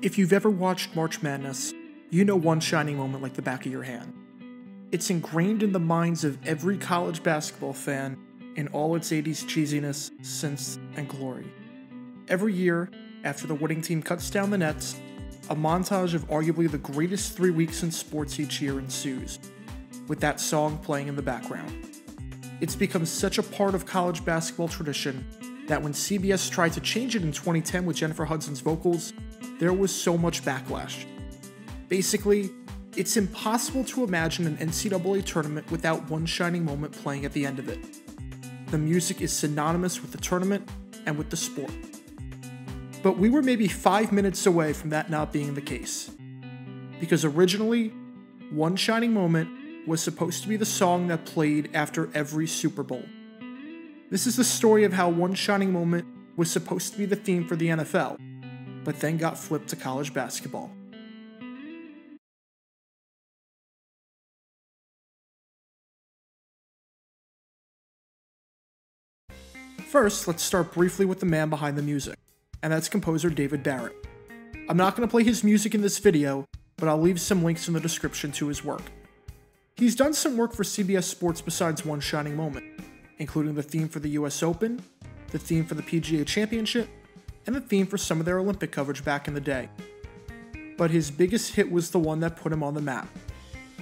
If you've ever watched March Madness, you know one shining moment like the back of your hand. It's ingrained in the minds of every college basketball fan in all its 80s cheesiness, synth, and glory. Every year, after the winning team cuts down the nets, a montage of arguably the greatest 3 weeks in sports each year ensues, with that song playing in the background. It's become such a part of college basketball tradition that when CBS tried to change it in 2010 with Jennifer Hudson's vocals, there was so much backlash. Basically, it's impossible to imagine an NCAA tournament without one shining moment playing at the end of it. The music is synonymous with the tournament and with the sport. But we were maybe 5 minutes away from that not being the case. Because originally, One Shining Moment was supposed to be the song that played after every Super Bowl. This is the story of how One Shining Moment was supposed to be the theme for the NFL, but then got flipped to college basketball. First, let's start briefly with the man behind the music, and that's composer David Barrett. I'm not going to play his music in this video, but I'll leave some links in the description to his work. He's done some work for CBS Sports besides One Shining Moment, including the theme for the US Open, the theme for the PGA Championship, and the theme for some of their Olympic coverage back in the day. But his biggest hit was the one that put him on the map,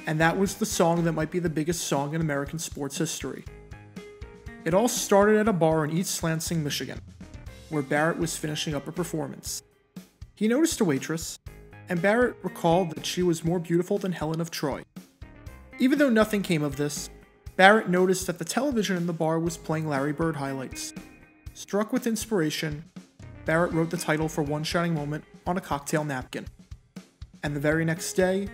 and that was the song that might be the biggest song in American sports history. It all started at a bar in East Lansing, Michigan, where Barrett was finishing up a performance. He noticed a waitress, and Barrett recalled that she was more beautiful than Helen of Troy. Even though nothing came of this, Barrett noticed that the television in the bar was playing Larry Bird highlights. Struck with inspiration, Barrett wrote the title for One Shining Moment on a cocktail napkin. And the very next day,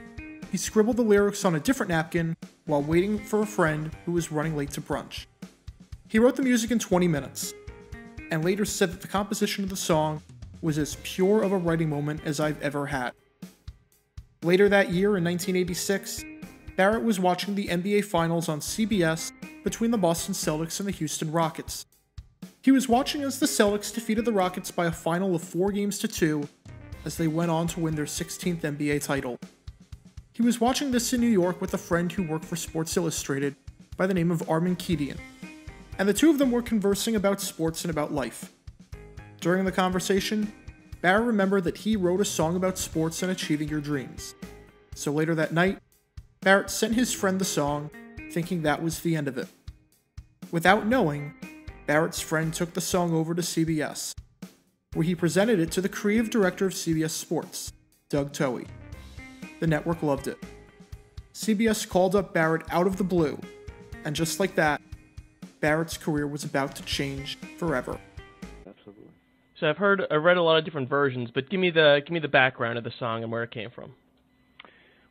he scribbled the lyrics on a different napkin while waiting for a friend who was running late to brunch. He wrote the music in 20 minutes, and later said that the composition of the song was as pure of a writing moment as I've ever had. Later that year, in 1986, Barrett was watching the NBA Finals on CBS between the Boston Celtics and the Houston Rockets. He was watching as the Celtics defeated the Rockets by a final of 4-2 as they went on to win their 16th NBA title. He was watching this in New York with a friend who worked for Sports Illustrated by the name of Armin Kedian, and the two of them were conversing about sports and about life. During the conversation, Barrett remembered that he wrote a song about sports and achieving your dreams. So later that night, Barrett sent his friend the song, thinking that was the end of it. Without knowing, Barrett's friend took the song over to CBS, where he presented it to the creative director of CBS Sports, Doug Towie. The network loved it. CBS called up Barrett out of the blue, and just like that, Barrett's career was about to change forever. Absolutely. So I've read a lot of different versions, but give me the background of the song and where it came from.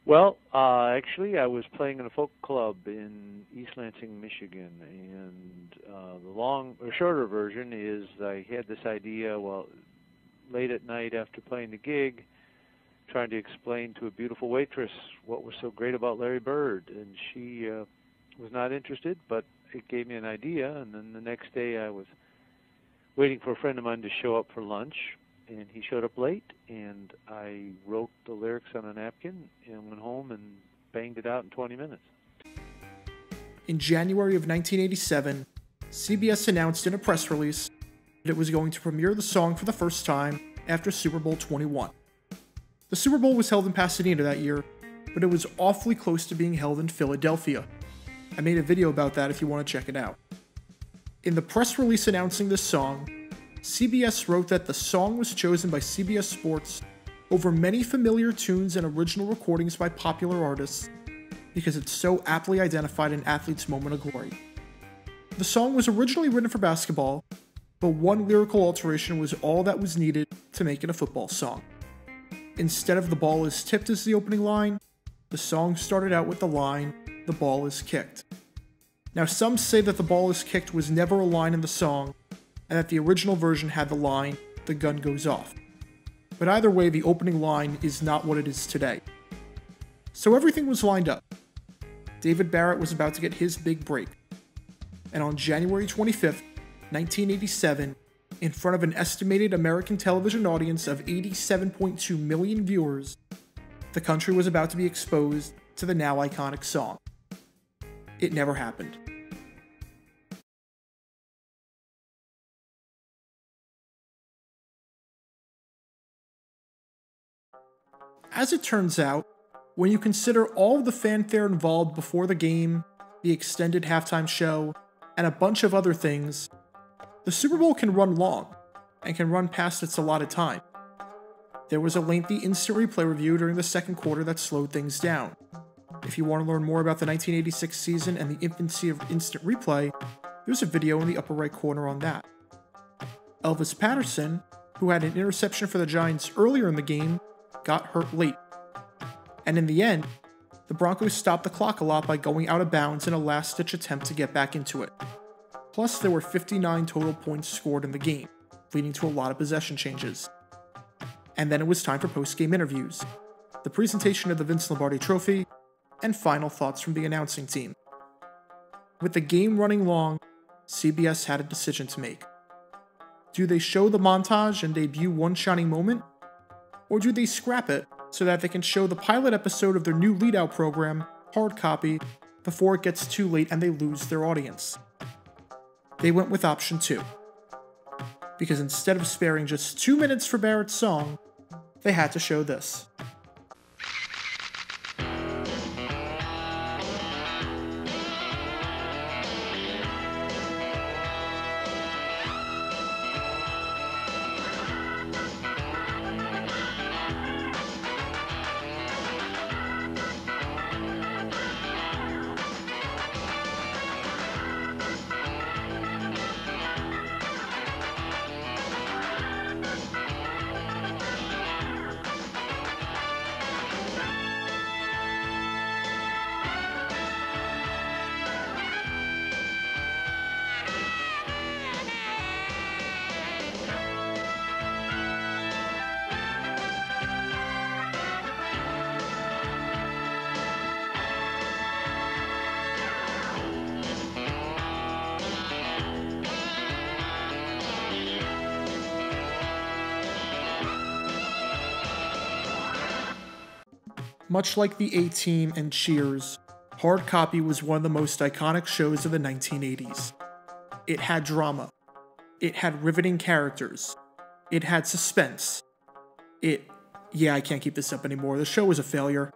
Well, actually, I was playing in a folk club in East Lansing, Michigan, and the shorter version is I had this idea, late at night after playing the gig, trying to explain to a beautiful waitress what was so great about Larry Bird, and she was not interested, but it gave me an idea, and then the next day I was waiting for a friend of mine to show up for lunch, and he showed up late, and I wrote the lyrics on a napkin and went home and banged it out in 20 minutes. In January of 1987, CBS announced in a press release that it was going to premiere the song for the first time after Super Bowl XXI. The Super Bowl was held in Pasadena that year, but it was awfully close to being held in Philadelphia. I made a video about that if you want to check it out. In the press release announcing this song, CBS wrote that the song was chosen by CBS Sports over many familiar tunes and original recordings by popular artists because it so aptly identified an athlete's moment of glory. The song was originally written for basketball, but one lyrical alteration was all that was needed to make it a football song. Instead of "the ball is tipped" as the opening line, the song started out with the line, "the ball is kicked." Now, some say that "the ball is kicked" was never a line in the song, and that the original version had the line, "the gun goes off." But either way, the opening line is not what it is today. So everything was lined up. David Barrett was about to get his big break. And on January 25th, 1987, in front of an estimated American television audience of 87.2 million viewers, the country was about to be exposed to the now iconic song. It never happened. As it turns out, when you consider all of the fanfare involved before the game, the extended halftime show, and a bunch of other things, the Super Bowl can run long, and can run past its allotted time. There was a lengthy instant replay review during the second quarter that slowed things down. If you want to learn more about the 1986 season and the infancy of instant replay, there's a video in the upper right corner on that. Elvis Patterson, who had an interception for the Giants earlier in the game, got hurt late. And in the end, the Broncos stopped the clock a lot by going out of bounds in a last-ditch attempt to get back into it. Plus, there were 59 total points scored in the game, leading to a lot of possession changes. And then it was time for post-game interviews, the presentation of the Vince Lombardi Trophy, and final thoughts from the announcing team. With the game running long, CBS had a decision to make. Do they show the montage and debut One Shining Moment? Or do they scrap it so that they can show the pilot episode of their new lead-out program, Hard Copy, before it gets too late and they lose their audience? They went with option 2. Because instead of sparing just 2 minutes for Barrett's song, they had to show this. Much like the A-Team and Cheers, Hard Copy was one of the most iconic shows of the 1980s. It had drama. It had riveting characters. It had suspense. I can't keep this up anymore. The show was a failure.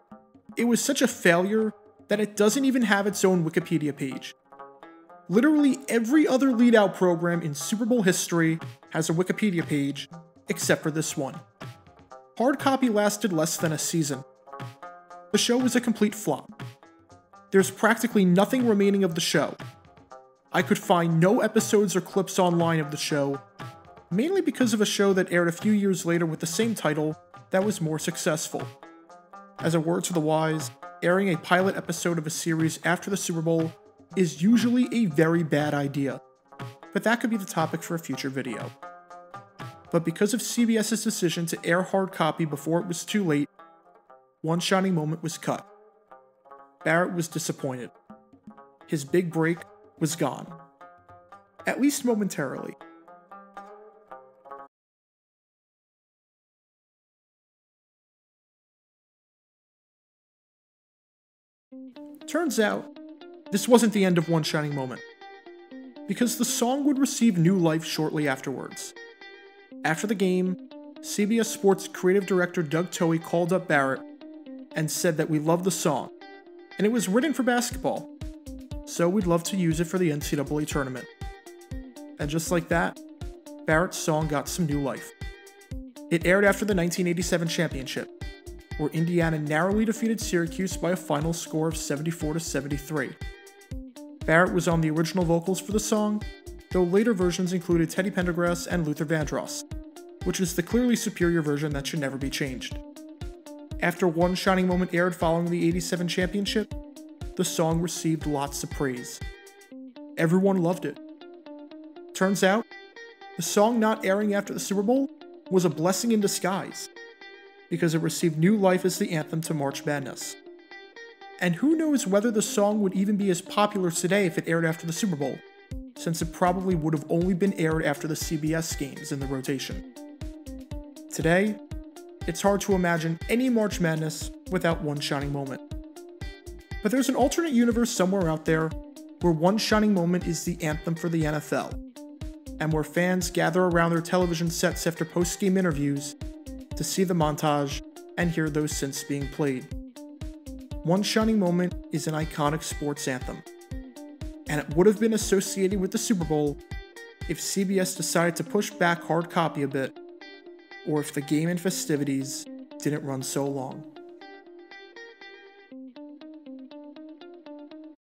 It was such a failure that it doesn't even have its own Wikipedia page. Literally every other lead-out program in Super Bowl history has a Wikipedia page, except for this one. Hard Copy lasted less than a season. The show was a complete flop. There's practically nothing remaining of the show. I could find no episodes or clips online of the show, mainly because of a show that aired a few years later with the same title that was more successful. As a word to the wise, airing a pilot episode of a series after the Super Bowl is usually a very bad idea, but that could be the topic for a future video. But because of CBS's decision to air Hard Copy before it was too late, One Shining Moment was cut. Barrett was disappointed. His big break was gone. At least momentarily. Turns out, this wasn't the end of One Shining Moment, because the song would receive new life shortly afterwards. After the game, CBS Sports creative director Doug Toey called up Barrett and said that we love the song, and it was written for basketball, so we'd love to use it for the NCAA tournament. And just like that, Barrett's song got some new life. It aired after the 1987 championship, where Indiana narrowly defeated Syracuse by a final score of 74-73. Barrett was on the original vocals for the song, though later versions included Teddy Pendergrass and Luther Vandross, which is the clearly superior version that should never be changed. After One Shining Moment aired following the '87 championship, the song received lots of praise. Everyone loved it. Turns out, the song not airing after the Super Bowl was a blessing in disguise, because it received new life as the anthem to March Madness. And who knows whether the song would even be as popular today if it aired after the Super Bowl. since it probably would have only been aired after the CBS games in the rotation. Today, it's hard to imagine any March Madness without one shining moment. But there's an alternate universe somewhere out there where one shining moment is the anthem for the NFL, and where fans gather around their television sets after post-game interviews to see the montage and hear those synths being played. One shining moment is an iconic sports anthem, and it would have been associated with the Super Bowl if CBS decided to push back hard copy a bit, or if the game and festivities didn't run so long.